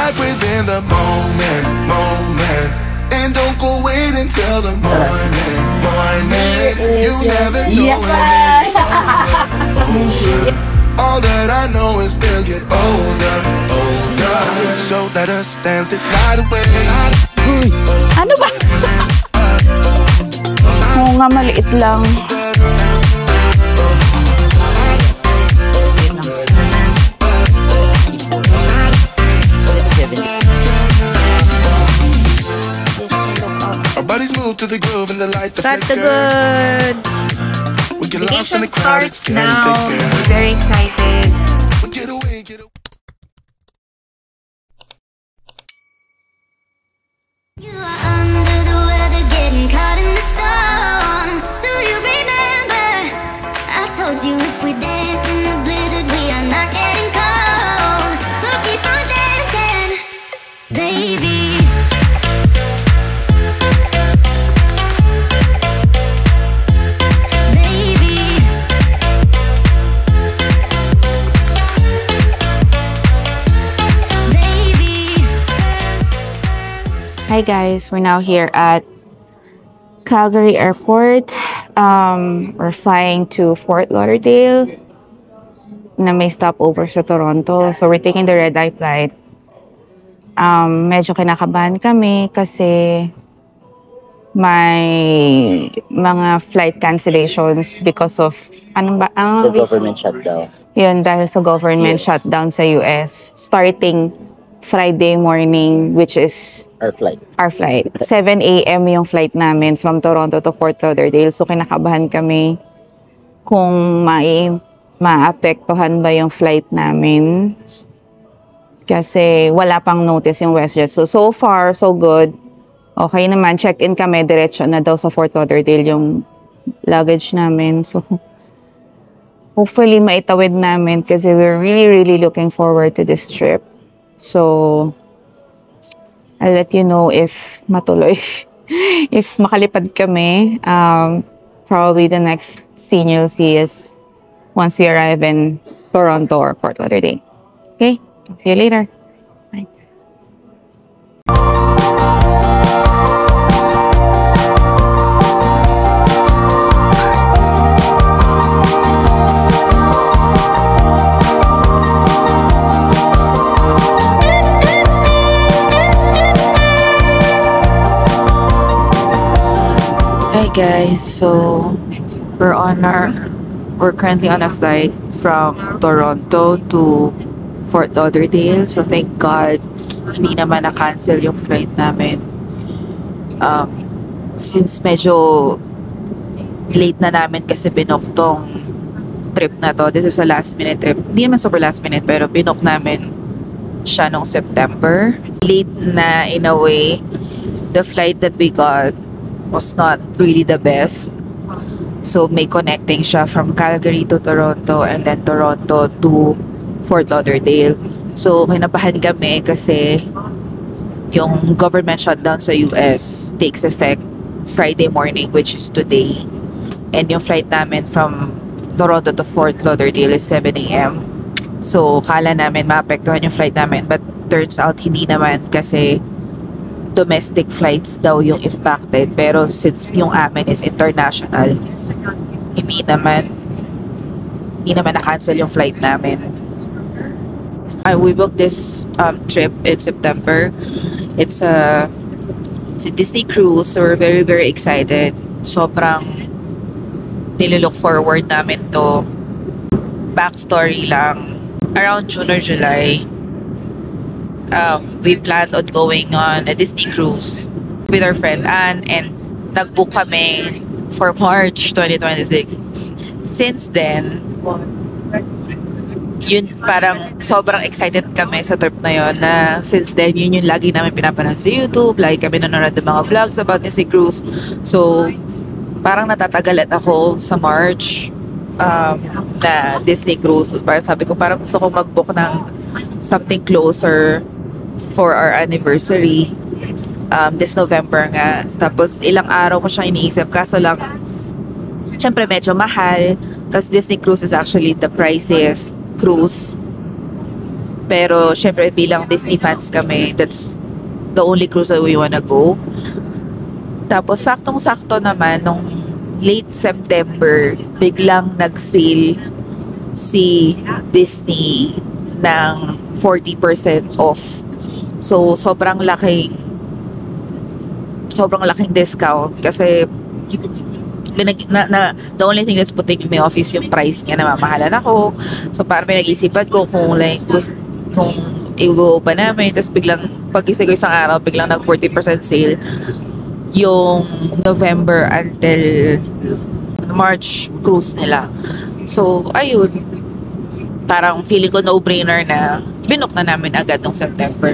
right within the moment, moment. And don't go wait until the morning, morning. You never know when it's over. All that I know is we'll get older, older. So let us dance this night away. Ano ba? Oo nga, maliit lang. Our bodies move to the groove and the light the Got the flicker. goods. We get lost in Vacation the crowd, it's starts getting now. thicker. I'm very excited. We get away, get away. You are under the weather, getting caught in the storm. Do you remember? I told you if we dance in the blizzard, we are not getting cold. So keep on dancing, baby. Hi guys, we're now here at Calgary Airport. We're flying to Fort Lauderdale na may stopover sa Toronto. So we're taking the red-eye flight. Medyo kinakabahan kami kasi may mga flight cancellations because of The government shutdown. Yun, dahil sa government shutdown sa US starting Friday morning, which is Our flight. 7 a.m. yung flight namin from Toronto to Fort Lauderdale. So kinakabahan kami kung maapektuhan ba yung flight namin. Kasi wala pang notice yung WestJet. So far, so good. Okay naman, check-in kami, diretso na daw sa Fort Lauderdale yung luggage namin. So hopefully maitawid namin kasi we're really looking forward to this trip. So I'll let you know if matuloy. If makalipad kami, probably the next scene you'll see is once we arrive in Toronto or Fort Lauderdale. Okay? See you later. Bye. Hi guys, so we're currently on a flight from Toronto to Fort Lauderdale. So thank God hindi naman na-cancel yung flight namin. Since medyo late na namin kasi binook tong trip na to. This is a last minute trip. Hindi naman super last minute pero binook namin siya nung September. Late na in a way. The flight that we got was not really the best. So may connecting siya from Calgary to Toronto and then Toronto to Fort Lauderdale. So kinabahan kami kasi yung government shutdown sa US takes effect Friday morning, which is today. And yung flight namin from Toronto to Fort Lauderdale is 7 a.m. So kala namin maapektuhan yung flight namin, but turns out hindi naman kasi domestic flights daw yung impacted, pero since yung amin is international, hindi naman na-cancel yung flight namin. We booked this trip in September. It's a Disney cruise, so we're very excited. Sobrang nilook forward namin to. Backstory lang, around June or July, we planned on going on a Disney cruise with our friend Anne, and nag-book kami for March 2026. Since then, yun, parang sobrang excited kami sa trip na yun, na since then, yun yung lagi namin pinapanood sa YouTube, lagi kami nanonood ng mga vlogs about Disney cruise. So parang natatagalan ako sa March na Disney cruise. So, parang sabi ko, parang gusto ko mag-book ng something closer for our anniversary this November nga. Tapos ilang araw ko siyang iniisip, kaso lang syempre medyo mahal kasi Disney cruise is actually the priciest cruise Pero syempre bilang Disney fans kami, that's the only cruise that we wanna go. Tapos saktong-sakto naman nung late September, biglang nag-sale si Disney ng 40% off. So sobrang laking discount kasi the only thing that's putting me off is yung price niya, namamahalan ako. So parang pinag-isipan ko kung like kung i-go pa namin, tapos biglang pag-isip ko isang araw, biglang nag 40% sale yung November until March cruise nila. So ayun, parang feeling ko no-brainer na binook na namin agad nung September.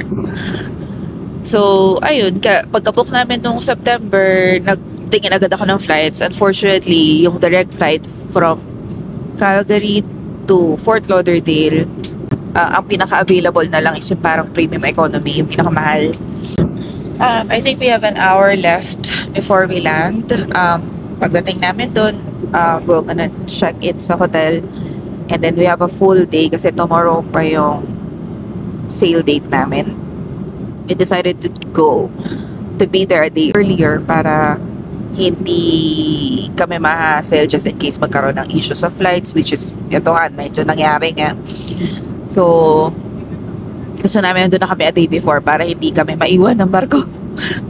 So ayun, pagka-book namin nung September, nagtingin agad ako ng flights. Unfortunately, yung direct flight from Calgary to Fort Lauderdale, ang pinaka-available na lang is yung parang premium economy, yung pinakamahal. I think we have an hour left before we land. Pagdating namin dun, we're gonna check in sa hotel. And then we have a full day kasi tomorrow pa yung sale date namin. We decided to be there a day earlier para hindi kami ma-hassle just in case magkaroon ng issues sa flights, which is ito nga, medyo nangyari nga. So gusto namin nandun na kami a day before para hindi kami maiwan ng barko.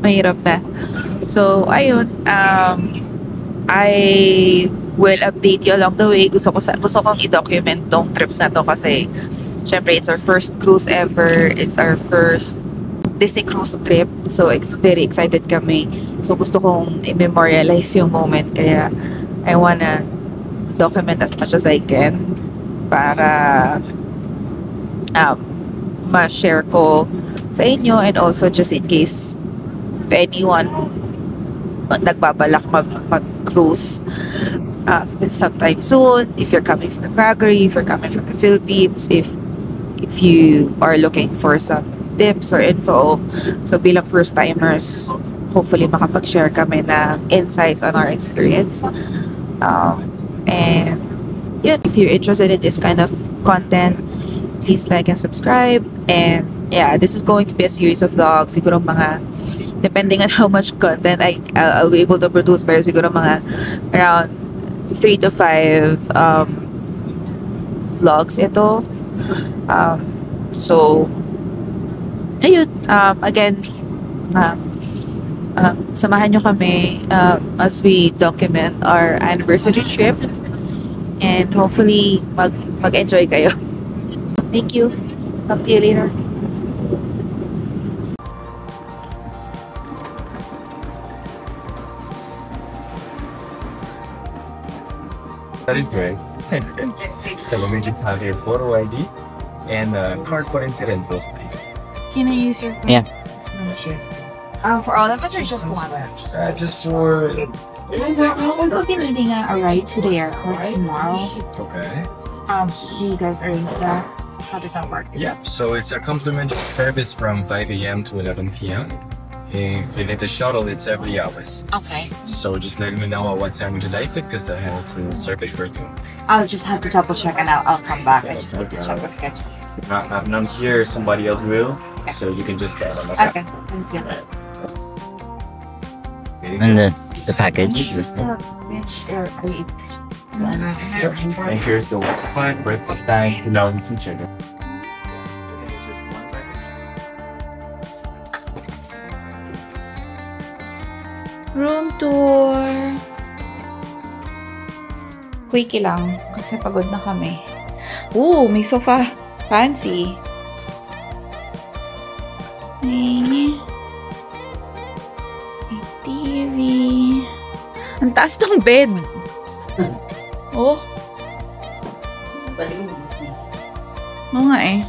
Mahirap na. So ayun, I will update you along the way. Gusto kong i-document tong trip na to kasi syempre it's our first cruise ever. It's our first Disney cruise trip. So very excited kami. So gusto kong i-memorialize yung moment, kaya I wanna document as much as I can para ma-share ko sa inyo, and also just in case if anyone nagbabalak mag-cruise sometime soon, if you're coming from Calgary, if you're coming from the Philippines, if you are looking for some tips or info. So bilang first timers, hopefully makapag-share kami na insights on our experience. And yeah, if you're interested in this kind of content, please like and subscribe. And yeah, this is going to be a series of vlogs. Siguro mga, depending on how much content I'll be able to produce, pero siguro mga around 3 to 5 vlogs ito. So ayun, again, samahan nyo kami as we document our anniversary trip, and hopefully mag-enjoy kayo. Thank you. Talk to you later. That is great. So let me just have your photo ID and card for incidentals, please. Can I use your phone? Yeah. For all of us or just one? Just for... I'll also be needing a ride to the airport tomorrow. Okay. Do you guys arrange that? How does that work? Yeah, so it's a complimentary service from 5 a.m. to 11 p.m. If you need the shuttle, it's every hours. Okay. So just let me know at what time would you like it, because I have to reserve it for you. I'll just have to double check and I'll come back. I just need to check the schedule. Not here, somebody else will. So you can just tell them. Okay, thank you. And the package. Which are you? And here's the Wi-Fi, breakfast time, allowing feature. Room tour. Quickie lang kasi pagod na kami. Ooh, may sofa. Fancy. May TV. Ang taas ng bed. Oh. Oo nga eh.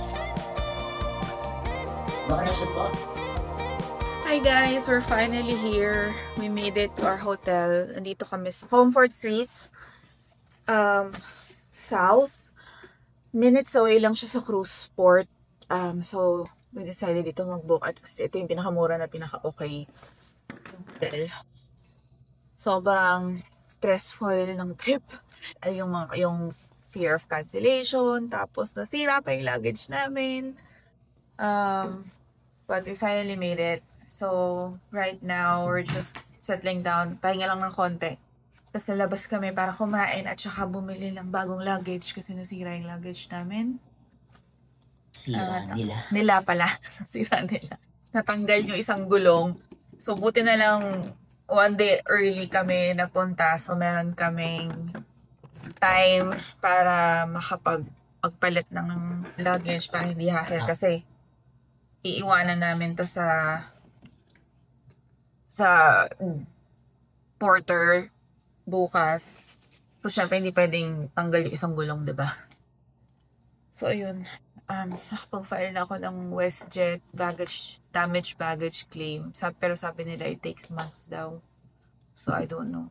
Hi guys, we're finally here. We made it to our hotel. Nandito kami sa Comfort Suites. South. Minutes away lang siya sa cruise port. So, we decided dito mag-book at kasi ito yung pinakamura na pinaka-okay hotel. Sobrang stressful ng trip. Yung fear of cancellation. Tapos nasira pa yung luggage namin. But we finally made it. So, right now, we're just settling down. Pahinga lang ng konti. Tapos nalabas kami para kumain at saka bumili ng bagong luggage kasi nasira yung luggage namin. Sira nila. Nila pala. Nasira nila. Natanggal yung isang gulong. So, buti na lang one day early kami nagpunta. So, meron kaming time para makapagpalit ng luggage para hindi hassle. Kasi, iiwanan namin to sa porter bukas. So, syempre, hindi pwedeng tanggal yung isang gulong, diba? So, ayun. Nakapag-file na ako ng WestJet damage baggage claim. Pero sabi nila, it takes months daw. So, I don't know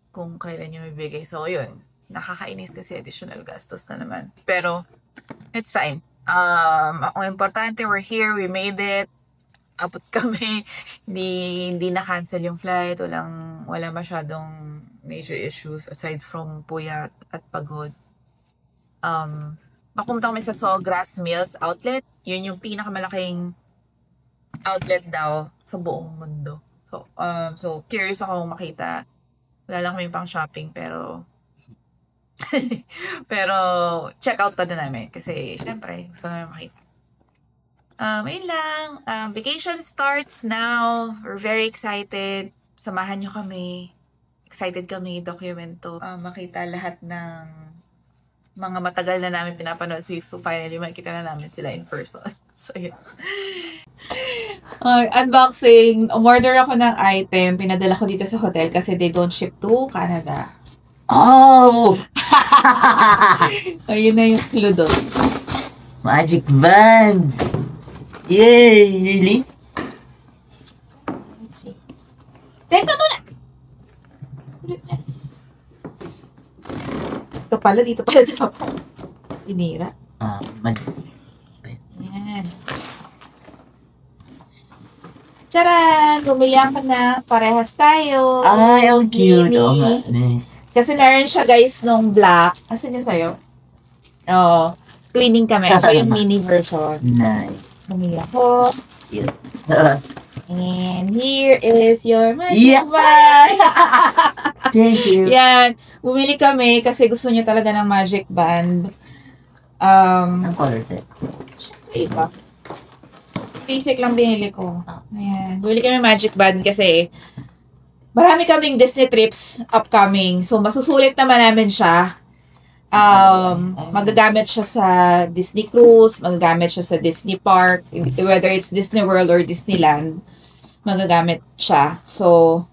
kung kailan niya mabigay. So, ayun. Nakakainis kasi additional gastos na naman. Pero, it's fine. Ang importante, we're here. We made it. Abot kami. Hindi na-cancel yung flight. Wala masyadong major issues aside from puyat at pagod. Papunta kami sa Sawgrass Mills outlet. Yun yung pinakamalaking outlet daw sa buong mundo. So curious ako kung makita. Wala lang kami pang shopping pero check out pa din namin kasi syempre gusto namin makita. Ayun lang. Vacation starts now. We're very excited. Samahan nyo kami. Excited kami documento. Makita lahat ng mga matagal na namin pinapanood. So finally, makikita na namin sila in person. So, yun. Unboxing. Umorder ako ng item. Pinadala ko dito sa hotel kasi they don't ship to Canada. Oh! Ayun na yung clue doon. Magic Band! Yay! Really? Let's see. Teka muna! Ito pala, dito pala dapat. Pinira. Yan. Charan! Bumili ako na. Parehas tayo. Ay, ang cute. Mini. Oh, nice. Kasi meron siya guys nung black. Asan yun sa'yo? Oo. Cleaning kami. Ito yung mini version. Nice. Bumili ako. Cute. And here is your magic band. Thank you. Yan. Bumili kami kasi gusto niya talaga ng magic band. Ang color set. Siyempre iba. Basic lang binili ko. Ayan. Bumili kami magic band kasi marami kaming Disney trips upcoming. So, masusulit naman namin siya. Magagamit siya sa Disney Cruise, magagamit siya sa Disney Park, whether it's Disney World or Disneyland, magagamit siya. So,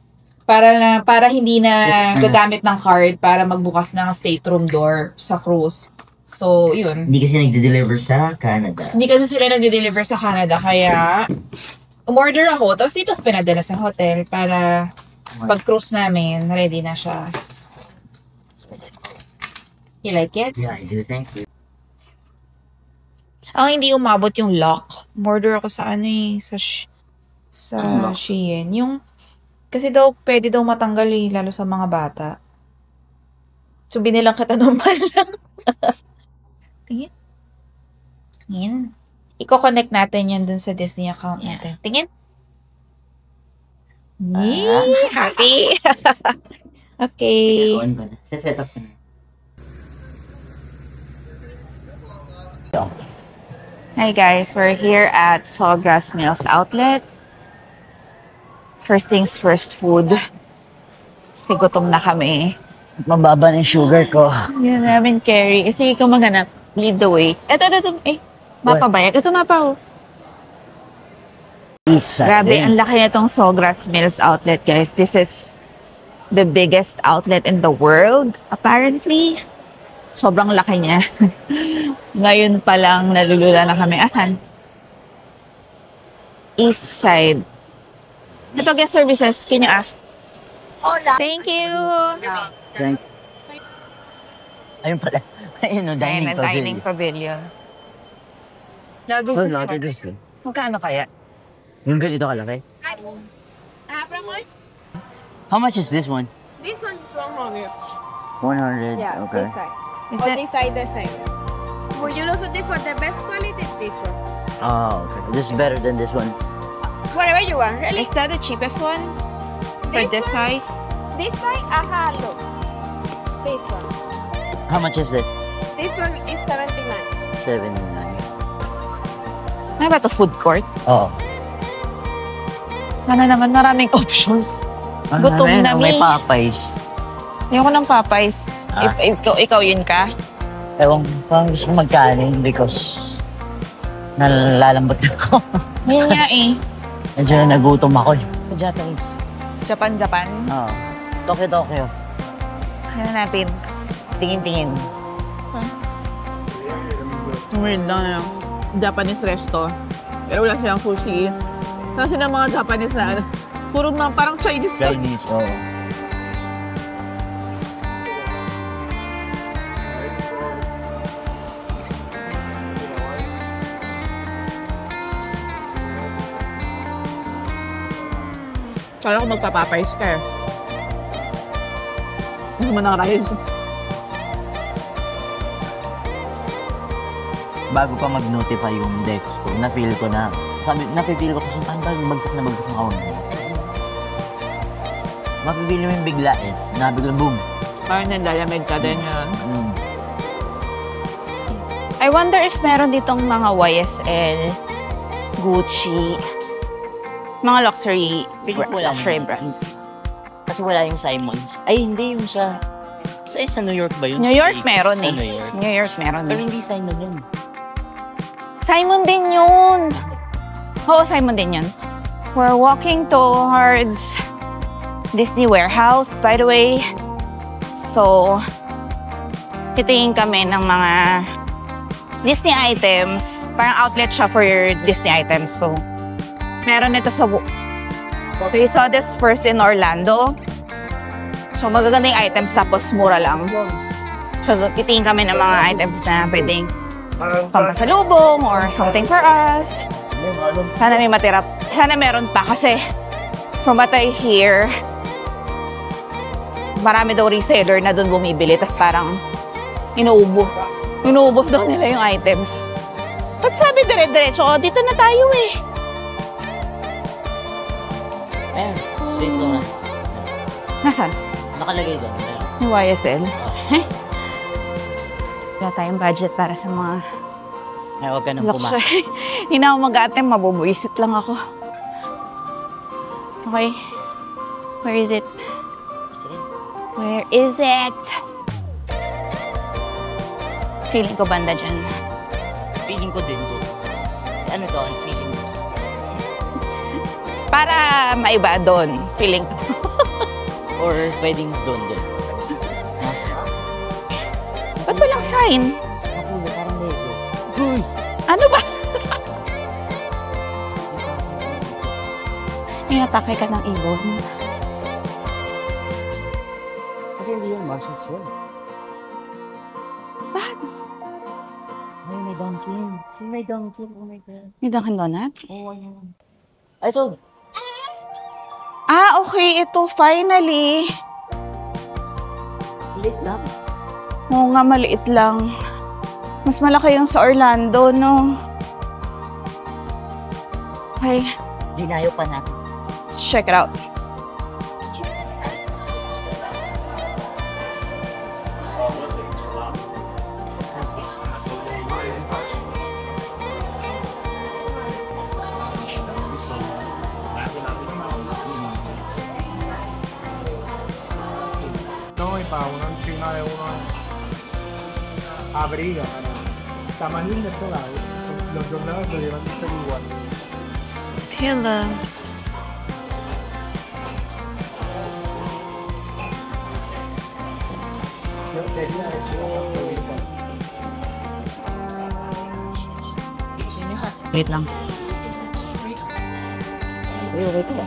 para hindi na gagamit ng card para magbukas ng stateroom door sa cruise. So, yun. Hindi kasi nagde-deliver sa Canada. Hindi kasi sila nagde-deliver sa Canada, kaya umorder ako, tapos dito pinadala sa hotel para pag-cruise namin, ready na siya. You like it? Yeah, I do. Thank you. Ang hindi umabot yung lock. Order ako sa sa Shein. Yung, kasi daw, pwede daw matanggal lalo sa mga bata. So, binilang kita normal lang. Tingin. Tingin. Iko-connect natin yan dun sa Disney account natin. Tingin. Happy. Okay. On ko na. Set up ko na. Hi guys, we're here at Sawgrass Mills Outlet. First things first, food. Kasi gutom na kami. Mababa ng sugar ko. Yan namin carry. Sige, ikaw maghanap. Lead the way. Ito. Mapa ba yan? Ito mapa, oh. Grabe, ang laki na itong Sawgrass Mills Outlet, guys. This is the biggest outlet in the world, apparently. Sobrang laki niya. Ngayon pa lang nalulula na kami. Asan? East side. Ito, guest services. Can you ask? Hola. Thank you. Thanks. Ayun pala. Ayun o, dining Ayan, pavilion. dining pavilion. Oh, not interesting. Magkano kaya? Yung ganito kalaki? How much is this one? This one is 100. 100. Yeah, Okay. this side. Is On that... this side, the same. Would you listen for the best quality? This one. Oh, okay. This is better than this one. Whatever you want, really. Is that the cheapest one? For this size? This side, look. This one. How much is this? This one is 79. 79. Ano ba to? Food court? Oo. Ano naman, maraming options. Gutom na, May Mi. Popeyes. Ayoko ng Popeyes. Ah. Ikaw yun ka? Ewan, parang gusto ko magkanin because nalalambot na ako. Yun nga eh. Medyo nagutom ako. Japanese. Japan. Oo. Tokyo. Ano natin? Tingin-tingin. Weird lang na Japanese resto. Pero wala silang sushi. Kasi ng mga Japanese na puro mga parang Chinese. Chinese, oo. Kala ko magpapapayos ka eh. Ano mo ng rice? Bago pa mag-notify yung Dex ko, na-feel ko na, napipil ko kasi parang bagsak na bagsak ng kawan. Mapipili mo yung bigla eh, na biglang boom. Parang nanlalamig ka din yun. I wonder if meron ditong mga YSL, Gucci, mga luxury brands. Kasi wala yung Simons. Ay, hindi yung sa New York ba yun? New York meron sa eh. New York. New York meron Pero eh. hindi Simon yun. Simon din yun. Oo, Simon din yun. We're walking towards Disney Warehouse, by the way. So, titingin kami ng mga Disney items. Parang outlet siya for your Disney items. So, meron ito sa... We saw this first in Orlando. So, magagandang items tapos mura lang. So, titingin kami ng mga items na pwedeng pampasalubong or something for us. Sana may matira. Sana meron pa kasi from what I hear, marami daw reseller na doon bumibili. Tapos parang inuubos daw nila yung items. Ba't sabi dire-diretso? Dito na tayo eh. Ayan, same to nga. Nasaan? Nakalagay doon. Yung YSL. Wala tayong budget para sa mga Ay, huwag ka nang pumasok. luxury. Hindi na ako mag-a-attempt, mabubuisit lang ako. Okay. Where is it? Where is it? Feeling ko banda dyan. Feeling ko din to. Ano to? Ang feeling ko. Para maiba doon. Feeling ko. Or pwedeng doon din. Ba't walang sign? Nakulo, parang Lego. Ano ba? May natake ka ng ibon. Kasi hindi yun, Marshalls yun. Bakit? Ay, may Dunkin. See, may Dunkin. Oh my God. May Dunkin' Donut? Oh, ayan. Ay, ito. Ah, okay. Ito, finally. Late lang. Oo nga, maliit lang. Mas malaki yung sa Orlando, no? Okay, Dinayo pa natin. let's check it out. No, ipauna una de uno abriga para tamaño de este lado. Los dos lados debieron de ser iguales. Hello. Yo quería hecho Wait lang. Ay, okay pa.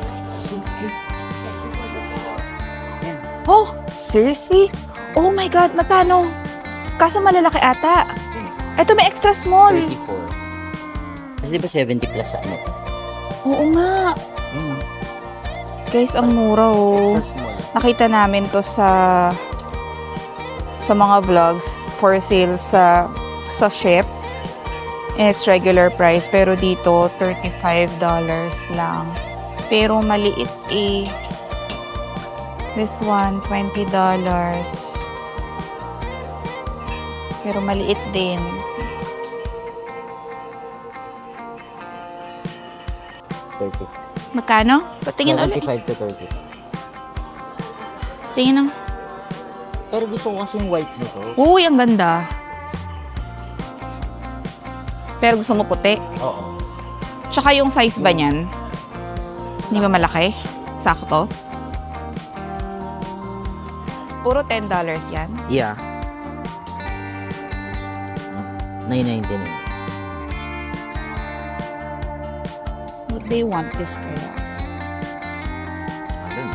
Oh, seriously? Oh my God, matano? Kaso malalaki ata. Ito may extra small. 34. Kasi di ba 70 plus sa ano? Oo nga. Hmm. Guys, ang mura oh. Extra small. Nakita namin to sa mga vlogs. for sale sa ship. It's regular price. Pero dito, $35 lang. Pero maliit eh. This one, $20. Pero maliit din. Magkano? Patingin ulit. 25 to 30. Tingin ng... Pero gusto ko kasing white nito. Uy, ang ganda. Pero gusto mo puti? Oo. Tsaka yung size ba niyan? Hindi ba malaki? Sakto? Puro $10 yan? Yeah. 9.99. Would they want this kaya? Ayun.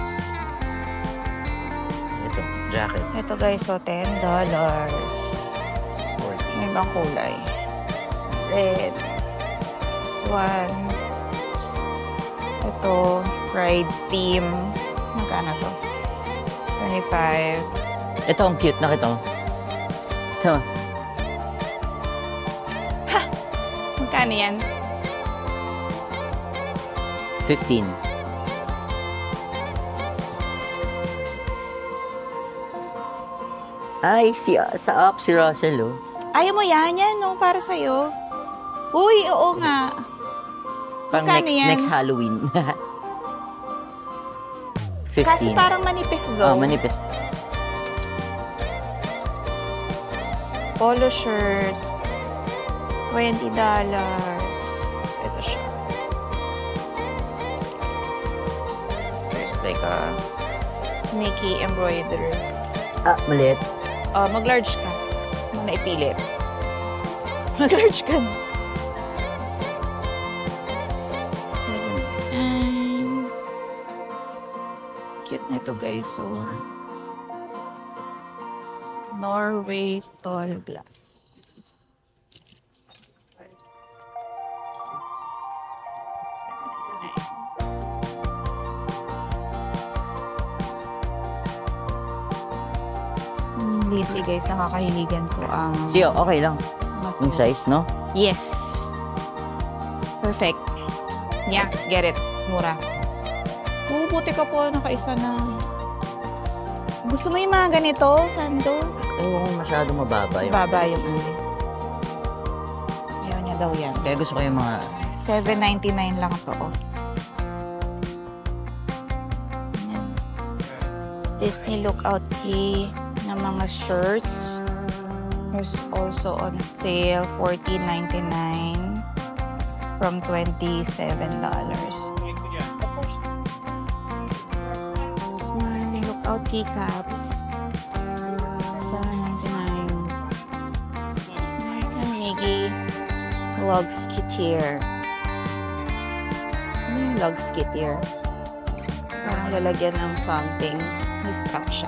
Ito, jacket. Ito guys, so $10. May ibang kulay. Red. This one. Ito, Pride theme. Magkano to? 25. Ito, ang cute. Nakita mo? Ito. Magkano yan? 15. Ay, sa app si Russell, oh. Ayaw mo yan, no? Para sa'yo. Uy, oo nga. Pang Magkano yan? next Halloween. 15. Kasi parang manipis daw. Oh, manipis. Polo shirt. $20. So, ito siya. There's like a Mickey embroidery. Ah, maliit. Mag-large ka. Huwag na ipilit. Mag-large ka. Cute na ito, guys. So, Norway tall glass. Lately, guys, nakakahiligan ko ang... Siya, okay lang. Yung size, no? Yes. Perfect. Yeah, get it. Mura. Buti ka po, nakaisa na. Gusto mo yung mga ganito, Sando? Ayaw ko masyado mababa. Mababa yung ano. Ayaw niya daw yan. Kaya gusto ko yung mga... $7.99 lang to. Oh. Ayan. Disney Lookout Key na mga shirts. There's also on sale, $14.99 from $27. Smiley Lookout keycaps. $7.99. American Miggy Lug Skitier. Ano yung Lug Skitier? Parang lalagyan ng something. May strap siya.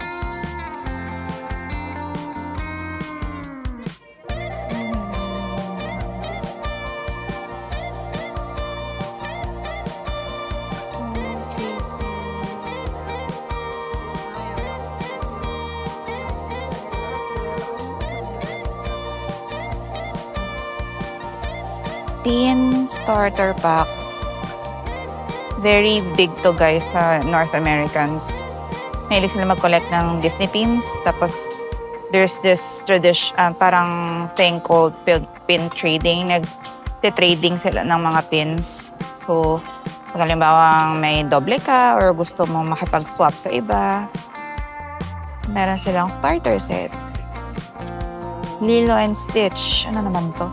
Teen starter pack. Very big to, guys, sa North Americans. Mahilig sila mag-collect ng Disney pins. Tapos, there's this tradition, parang thing called pin trading. Nag-trading sila ng mga pins. So, kung halimbawa may doble ka or gusto mong makipag-swap sa iba, meron silang starter set. Lilo and Stitch. Ano naman to?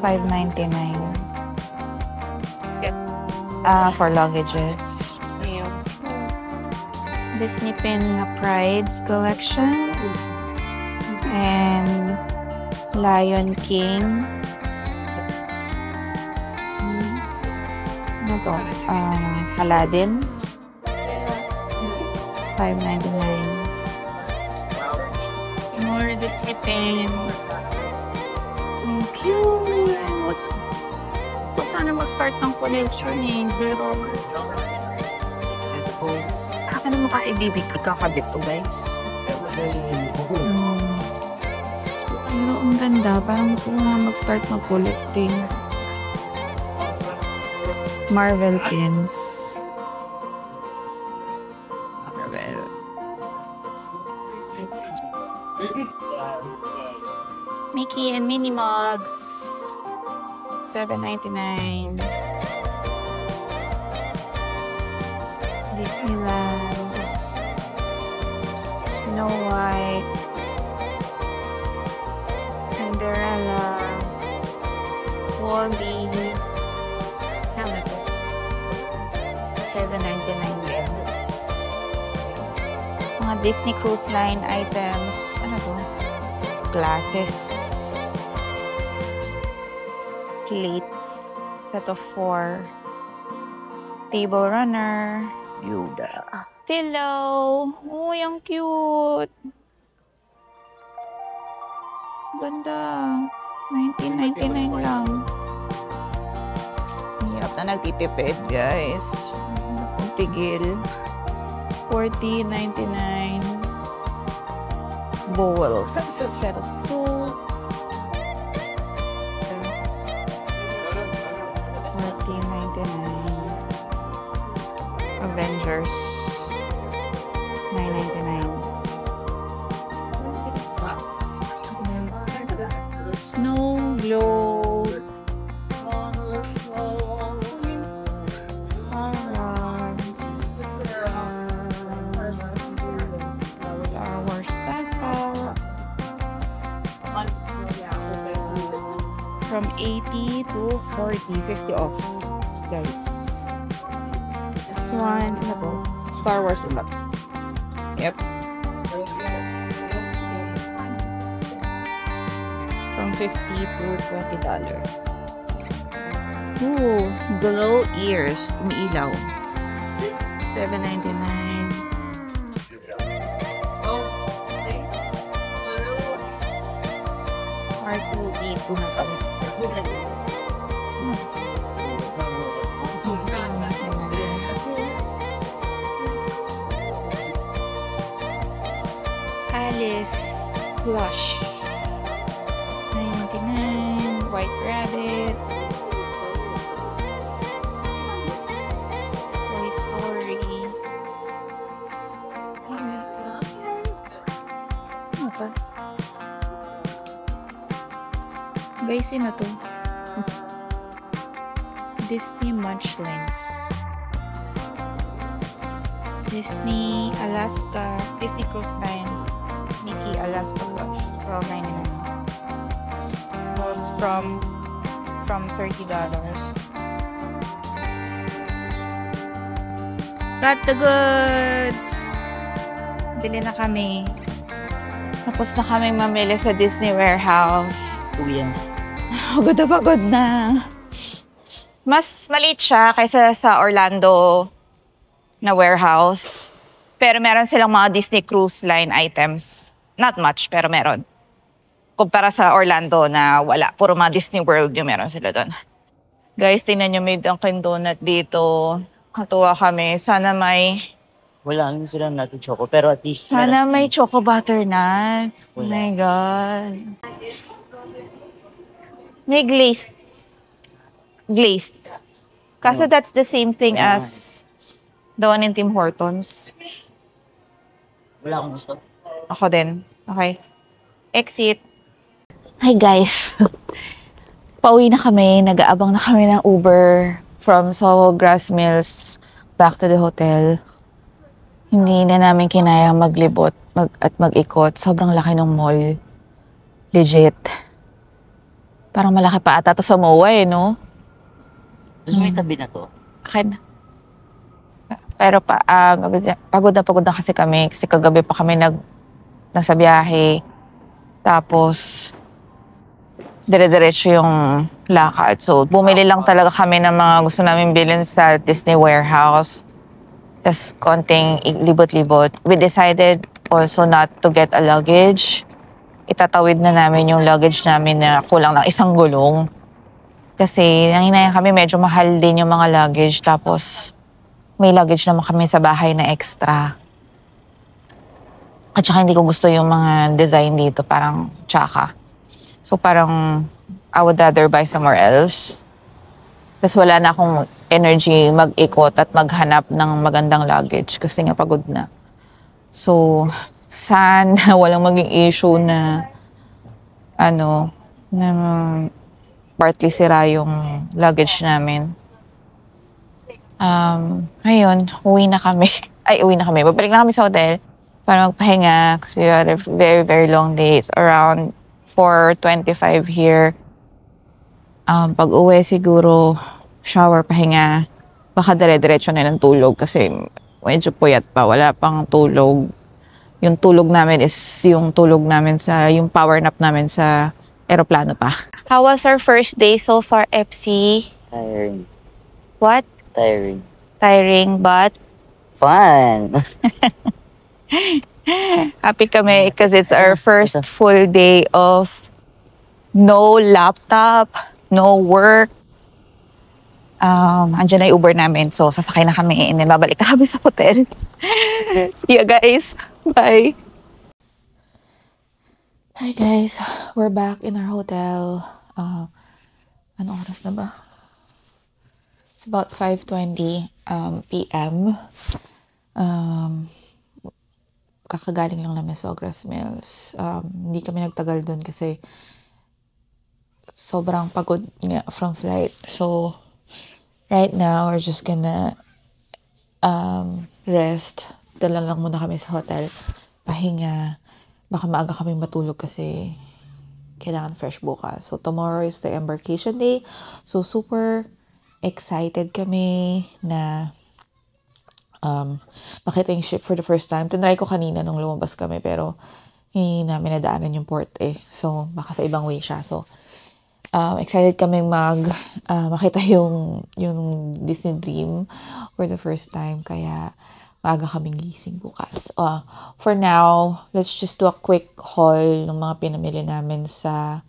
$5.99. For luggages. Disney Pin Pride collection. And Lion King. Ano to? Aladdin. $5.99. More Disney pins. Cute! Sana mag-start ng collection eh. Pero... Ano mo ka ibibig? Ikakabit to, guys. Pero ang ganda. Parang gusto ko na mag-start mag-collecting. Marvel pins. Marvel. Mickey and Minnie mugs. $7.99. Disneyland. Snow White. Cinderella. Wall-E. Hamilton. $7.99 din. Mga Disney Cruise Line items. Ano to? Glasses. Plates. Set of 4. Table runner. Yuda. Pillow. Uy, ang cute. Ganda. $19.99 lang. Hirap na nagtitipid, guys. Ang tigil. $40.99. Bowls. Set of 2. $14.99. Avengers. $9.99. Snow globe. Star Wars. Star Wars backpack. From 80 to 40, 50 off, guys. This one, ano to? Star Wars din ba? Yep. From 50 to $20. Ooh, glow ears. Umiilaw. $7.99. R2D2 na kami. Alice plush. $9.99. White rabbit. Toy Story. Ano to? Guys, sino to? Disney Munchlings. Disney Alaska. Disney Cruise Line. Mickey Alaska Plush. $12.99. Was from $30. Got the goods! Bili na kami. Tapos na kami mamili sa Disney Warehouse. Uwi yan. Pagod na pagod na. Mas maliit siya kaysa sa Orlando na warehouse. Pero meron silang mga Disney Cruise Line items. Not much, pero meron. Kumpara sa Orlando na wala. Puro mga Disney World yung meron sila doon. Guys, tingnan nyo, may Dunkin' Donut dito. Katuwa kami. Sana may... Wala naman silang natin choco, pero at least... Sana may choco butternut. Oh Wala. my God. May glazed. Glazed. Kaso that's the same thing as the one in Tim Hortons. Wala akong gusto. Ako din. Okay. Exit. Hi guys. Pauwi na kami. Nag-aabang na kami ng Uber from Soho Grass Mills back to the hotel. Hindi na namin kinaya maglibot at mag-ikot. Sobrang laki ng mall. Legit. Parang malaki pa ata to sa MOA eh, no? Tapos may tabi na to. Akin. Pero pagod na kasi kami. Kasi kagabi pa kami nasa biyahe. Tapos, dire-diretso yung lakad. So, bumili lang talaga kami ng mga gusto namin bilhin sa Disney Warehouse. Tapos, konting libot-libot. We decided also not to get a luggage. Itatawid na namin yung luggage namin na kulang ng isang gulong. Kasi, nanginaya kami, medyo mahal din yung mga luggage. Tapos, may luggage naman kami sa bahay na extra. At saka hindi ko gusto yung mga design dito, parang tsaka. So parang I would rather buy somewhere else. Tapos wala na akong energy mag-ikot at maghanap ng magandang luggage kasi nga pagod na. So, sana walang maging issue na na partly sira yung luggage namin. Ngayon, uwi na kami. Babalik na kami sa hotel para magpahinga kasi we had a very, very long day. It's around 4:25 here. Pag uwi siguro, shower, pahinga, baka dire-diretso na ng tulog kasi medyo puyat pa. Wala pang tulog. Yung tulog namin is yung tulog namin yung power nap namin sa aeroplano pa. How was our first day so far, FC? Tiring. What? Tiring. Tiring, but? Fun! Happy kami because it's our first full day of no laptop, no work. Andyan na yung Uber namin. So, sasakay na kami and then babalik na kami sa hotel. See you guys. Bye. Hi guys. We're back in our hotel. Anong oras na ba? It's about 5:20 p.m. Kakagaling lang namin sa Ogras Mills. Hindi kami nagtagal dun kasi sobrang pagod nga from flight. So, right now, we're just gonna rest. Dala lang muna kami sa hotel. Pahinga. Baka maaga kami matulog kasi kailangan fresh bukas. So, tomorrow is the embarkation day. So, super excited kami na makita yung ship for the first time. Tinry ko kanina nung lumabas kami pero hindi namin nadaanan yung port eh. So, baka sa ibang way siya. So, excited kami makita yung Disney Dream for the first time. Kaya, maaga kaming gising bukas. For now, let's just do a quick haul ng mga pinamili namin sa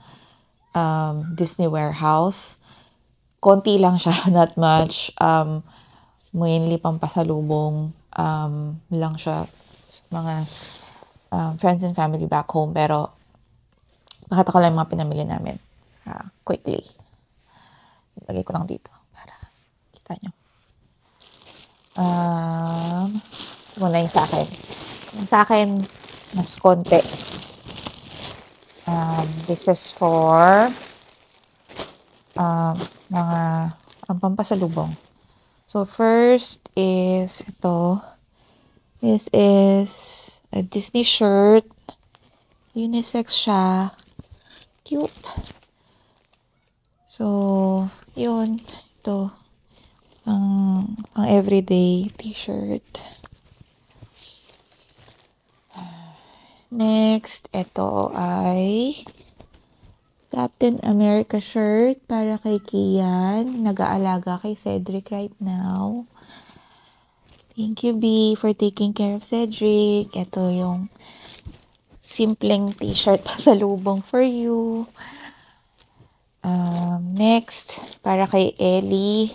Disney Warehouse. Konti lang siya, not much. Mainly pampasalubong lang siya sa mga friends and family back home. Pero, nakita ko lang yung mga pinamili namin. Quickly. Lagay ko lang dito para kita nyo. Muna yung sa akin. Yung sa akin, mas konti. This is for mga pampasalubong. So, first is ito. This is a Disney shirt. Unisex siya. Cute. So, yun. Ito. Pang everyday t-shirt. Next, ito ay Captain America shirt para kay Kian. Nag-aalaga kay Cedric right now. Thank you, B, for taking care of Cedric. Ito yung simpleng t-shirt pasalubong for you. Next, para kay Ellie.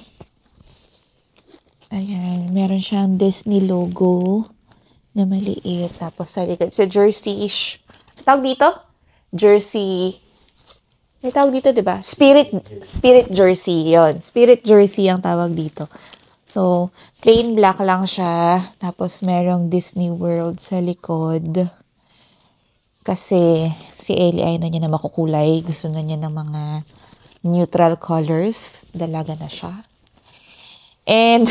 Ayan, meron siyang Disney logo na maliit. Tapos sa likod, sa jersey-ish. Tawag dito? Jersey. May tawag dito, diba? Spirit jersey. Yon, spirit jersey ang tawag dito. So, plain black lang siya. Tapos merong Disney World sa likod. Kasi si Ellie ay na niya na makukulay. Gusto na niya ng mga neutral colors. Dalaga na siya. And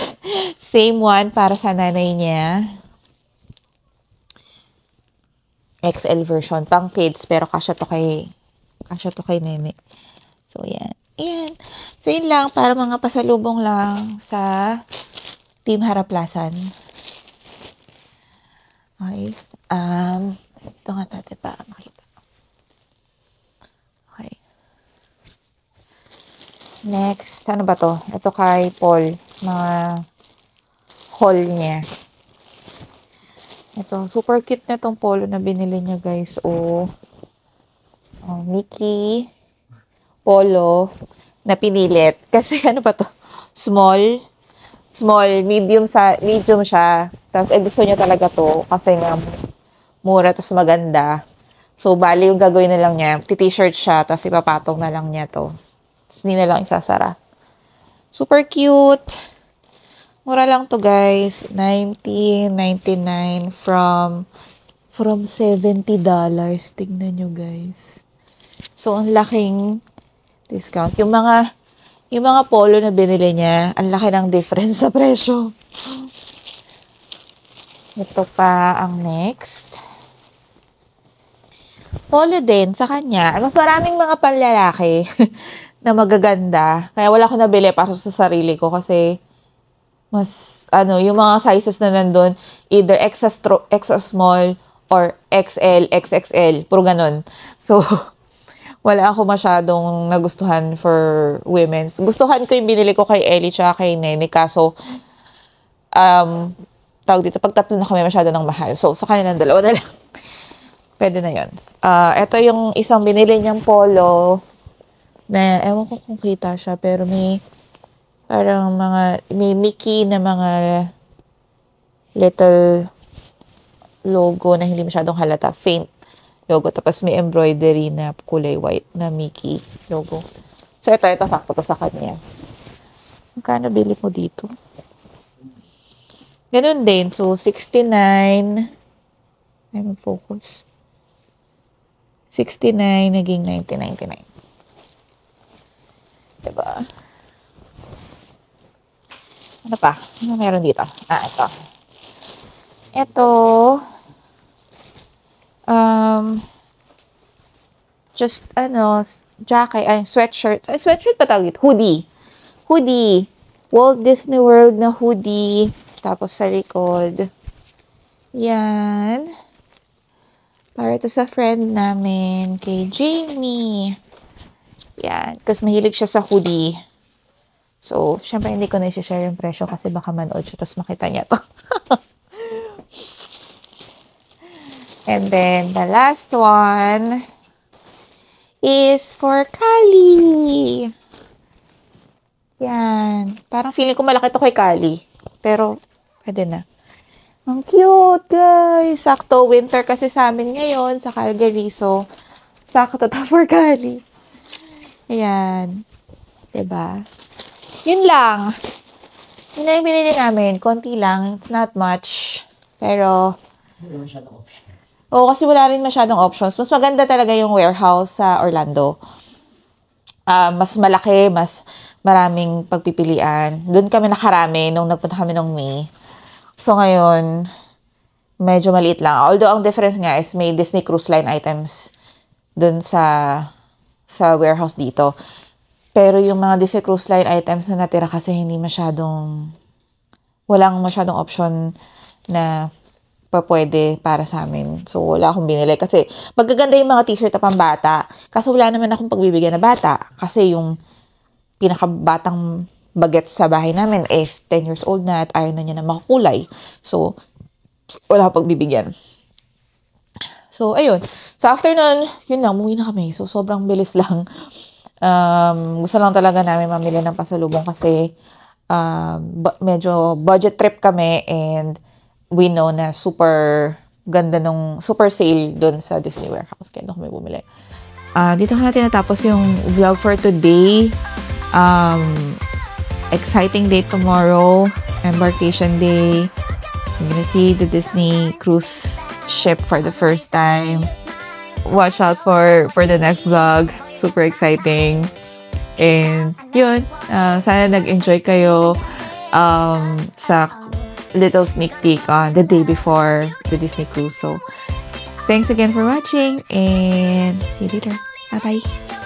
same one para sa nanay niya. XL version. Pang kids. Pero kasya to kay nene. So, yan. Ayan. So, yun lang. Para mga pasalubong lang sa Team Haraplasan. Okay. Ito nga natin para makita. Okay. Next. Ano ba to? Ito kay Paul. Mga haul niya. Ito. Super cute na itong polo na binili niya, guys. Mickey polo na pinilit. Kasi ano ba to? Small, medium siya. Tapos gusto niya talaga to kasi nga mura tapos maganda. So, bali yung gagawin na lang niya, t-shirt siya, tapos ipapatong na lang niya to. Tapos hindi na lang isasara. Super cute. Mura lang to, guys. $19.99 from $70. Tingnan nyo, guys. So, ang laking discount. Yung mga polo na binili niya, ang laki ng difference sa presyo. Ito pa ang next. Polo din sa kanya. Mas maraming mga panlalaki na magaganda. Kaya wala ko nabili para sa sarili ko kasi mas, yung mga sizes na nandun, either extra small or XL, XXL. Puro ganun. So, wala ako masyadong nagustuhan for women's. Gustuhan ko yung binili ko kay Ellie tsaka kay Nene. Kaso, tawag dito, pag tatlo na kami masyado ng mahal. So, sa kanilang dalawa na lang. Pwede na yun. Ito yung isang binili niyang polo na, ewan ko kung kita siya, pero may parang may Mickey na mga little logo na hindi masyadong halata. Faint logo. Tapos may embroidery na kulay white na Mickey logo. So, ito sakto to sa kanya. Magkano bili mo dito? Ganun din. So, 69. Ay, mag-focus. 69, naging 19.99. Diba? Ano pa? Ano meron dito? Ito. Ito. Just, jacket, sweatshirt. Sweatshirt pa tawag dito? Hoodie. Walt Disney World na hoodie. Tapos sa likod. Yan. Para to sa friend namin, kay Jamie. Yan. Kasi mahilig siya sa hoodie. So, syempre hindi ko na i-share yung presyo kasi baka manood siya tapos makita niya to. And then, the last one is for Kali. Yan. Parang feeling ko malaki to kay Kali. Pero, pwede na. Ang cute, guys. Sakto, winter kasi sa amin ngayon sa Calgary. So, sakto to for Kali. Ayan. Diba? Yun lang. Yun lang yung binili namin. Konti lang. It's not much. Pero, kasi wala rin masyadong options. Mas maganda talaga yung warehouse sa Orlando. Mas malaki, mas maraming pagpipilian. Doon kami nakarami nung nagpunta kami nung May. So, ngayon, medyo maliit lang. Although, ang difference nga is may Disney Cruise Line items dun sa warehouse dito. Pero yung mga Disney Cruise Line items na natira kasi walang masyadong option na pwede para sa amin. So, wala akong binili. Kasi, magaganda yung mga t-shirt na pambata. Kaso, wala naman akong pagbibigyan na bata. Kasi yung pinakabatang bagets sa bahay namin is 10 years old na at ayaw na niya na makakulay. So, wala akong pagbibigyan. So, ayun. So, after nun, yun lang, umuwi na kami. So, sobrang bilis lang. Gusto lang talaga namin mamili ng pasalubong kasi medyo budget trip kami and we know na super ganda nung super sale dun sa Disney Warehouse. Kaya doon kami bumili. Dito ko na tinatapos yung vlog for today. Exciting day tomorrow. Embarkation day. I'm gonna see the Disney cruise ship for the first time. Watch out for the next vlog. Super exciting. And yun, sana nag-enjoy kayo sa little sneak peek on the day before the Disney cruise. So, thanks again for watching and see you later. Bye-bye.